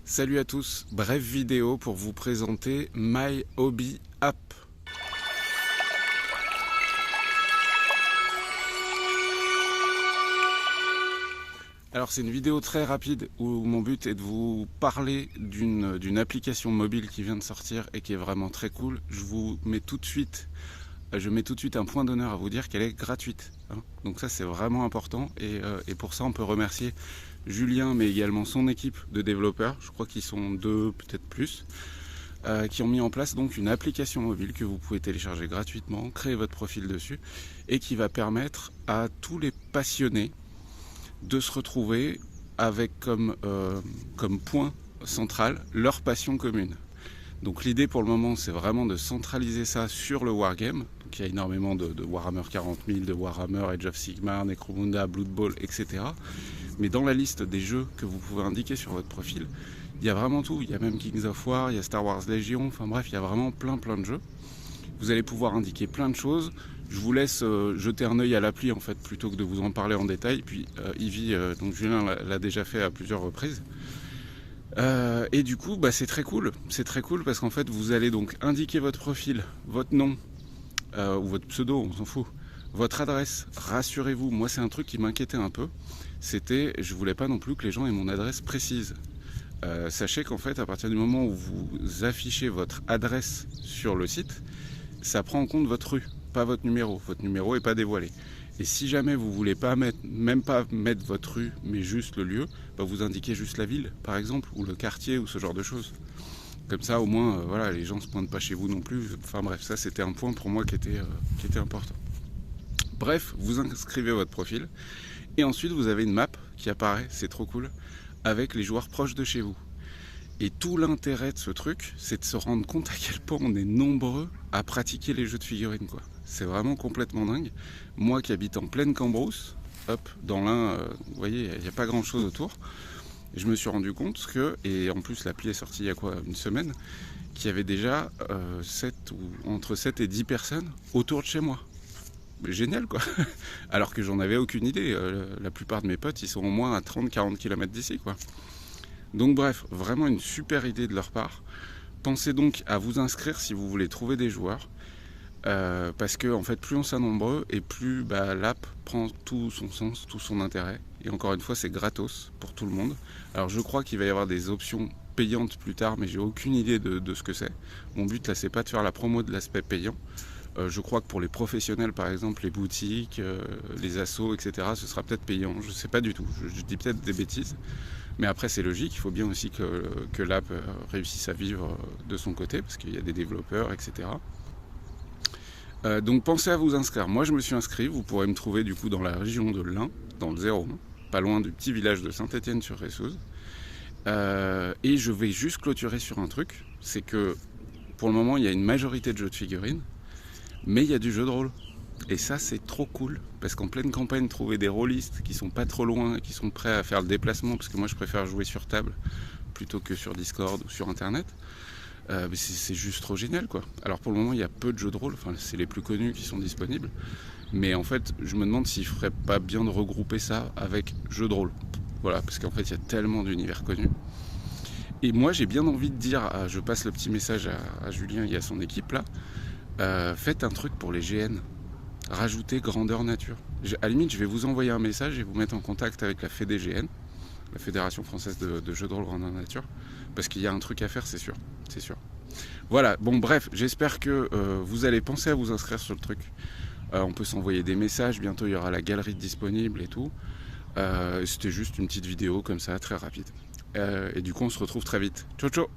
Salut à tous, brève vidéo pour vous présenter My Hobby App. Alors c'est une vidéo très rapide où mon but est de vous parler d'une application mobile qui vient de sortir et qui est vraiment très cool. Je mets tout de suite un point d'honneur à vous dire qu'elle est gratuite. Donc ça c'est vraiment important et pour ça on peut remercier Julien mais également son équipe de développeurs, je crois qu'ils sont deux, peut-être plus, qui ont mis en place donc une application mobile que vous pouvez télécharger gratuitement, créer votre profil dessus et qui va permettre à tous les passionnés de se retrouver avec comme point central leur passion commune. Donc l'idée pour le moment c'est vraiment de centraliser ça sur le Wargame. Donc il y a énormément de Warhammer 40 000, de Warhammer, Age of Sigmar, Necromunda, Blood Bowl, etc. Mais dans la liste des jeux que vous pouvez indiquer sur votre profil, il y a vraiment tout. Il y a même Kings of War, il y a Star Wars Legion, enfin bref, il y a vraiment plein de jeux. Vous allez pouvoir indiquer plein de choses. Je vous laisse jeter un œil à l'appli en fait plutôt que de vous en parler en détail. Puis Ivy, donc Julien l'a déjà fait à plusieurs reprises. Et du coup, c'est très cool. C'est très cool parce qu'en fait, vous allez donc indiquer votre profil, votre nom ou votre pseudo, on s'en fout, votre adresse. Rassurez-vous, moi c'est un truc qui m'inquiétait un peu. Je voulais pas non plus que les gens aient mon adresse précise. Sachez qu'en fait, à partir du moment où vous affichez votre adresse sur le site, ça prend en compte votre rue, pas votre numéro. Votre numéro n'est pas dévoilé. Et si jamais vous voulez pas même pas mettre votre rue, mais juste le lieu, vous indiquez juste la ville, par exemple, ou le quartier, ou ce genre de choses. Comme ça, au moins, voilà, les gens se pointent pas chez vous non plus. Enfin bref, ça c'était un point pour moi qui était important. Bref, vous inscrivez votre profil, et ensuite vous avez une map qui apparaît, c'est trop cool, avec les joueurs proches de chez vous. Et tout l'intérêt de ce truc, c'est de se rendre compte à quel point on est nombreux à pratiquer les jeux de figurines, quoi. C'est vraiment complètement dingue. Moi qui habite en pleine Cambrousse, hop, dans l'Ain, vous voyez, il n'y a pas grand chose autour. Je me suis rendu compte que, et en plus l'appli est sortie il y a une semaine, qu'il y avait déjà entre 7 et 10 personnes autour de chez moi. Génial quoi. Alors que j'en avais aucune idée. La plupart de mes potes, ils sont au moins à 30-40 km d'ici, quoi. Donc bref, vraiment une super idée de leur part. Pensez donc à vous inscrire si vous voulez trouver des joueurs. Parce que en fait, plus on s'est nombreux et plus l'app prend tout son sens, tout son intérêt. Et encore une fois, c'est gratos pour tout le monde. Alors je crois qu'il va y avoir des options payantes plus tard, mais j'ai aucune idée de ce que c'est. Mon but là, c'est pas de faire la promo de l'aspect payant. Je crois que pour les professionnels, par exemple, les boutiques, les assos, etc., ce sera peut-être payant. Je sais pas du tout. Je dis peut-être des bêtises. Mais après, c'est logique. Il faut bien aussi que l'app réussisse à vivre de son côté, parce qu'il y a des développeurs, etc. Donc pensez à vous inscrire. Moi, je me suis inscrit. Vous pourrez me trouver du coup dans la région de l'Ain, dans le 01, pas loin du petit village de Saint-Étienne-sur-Ressouze. Et je vais juste clôturer sur un truc. C'est que pour le moment, il y a une majorité de jeux de figurines, mais il y a du jeu de rôle. Et ça, c'est trop cool. Parce qu'en pleine campagne, trouver des rôlistes qui sont pas trop loin, qui sont prêts à faire le déplacement, parce que moi, je préfère jouer sur table plutôt que sur Discord ou sur Internet. C'est juste trop génial, quoi. Alors pour le moment, il y a peu de jeux de rôle. Enfin, c'est les plus connus qui sont disponibles. Mais en fait, je me demande s'il ferait pas bien de regrouper ça avec jeux de rôle. Voilà, parce qu'en fait, il y a tellement d'univers connus. Et moi, j'ai bien envie de dire, je passe le petit message à Julien et à son équipe là, faites un truc pour les GN. Rajoutez grandeur nature. À la limite, je vais vous envoyer un message et vous mettre en contact avec la FEDGN, la Fédération Française de Jeux de Rôle Grandeur Nature, parce qu'il y a un truc à faire, c'est sûr. C'est sûr. Voilà, bon bref, j'espère que vous allez penser à vous inscrire sur le truc. On peut s'envoyer des messages, bientôt il y aura la galerie disponible et tout. C'était juste une petite vidéo comme ça, très rapide. Et du coup, on se retrouve très vite. Ciao, ciao!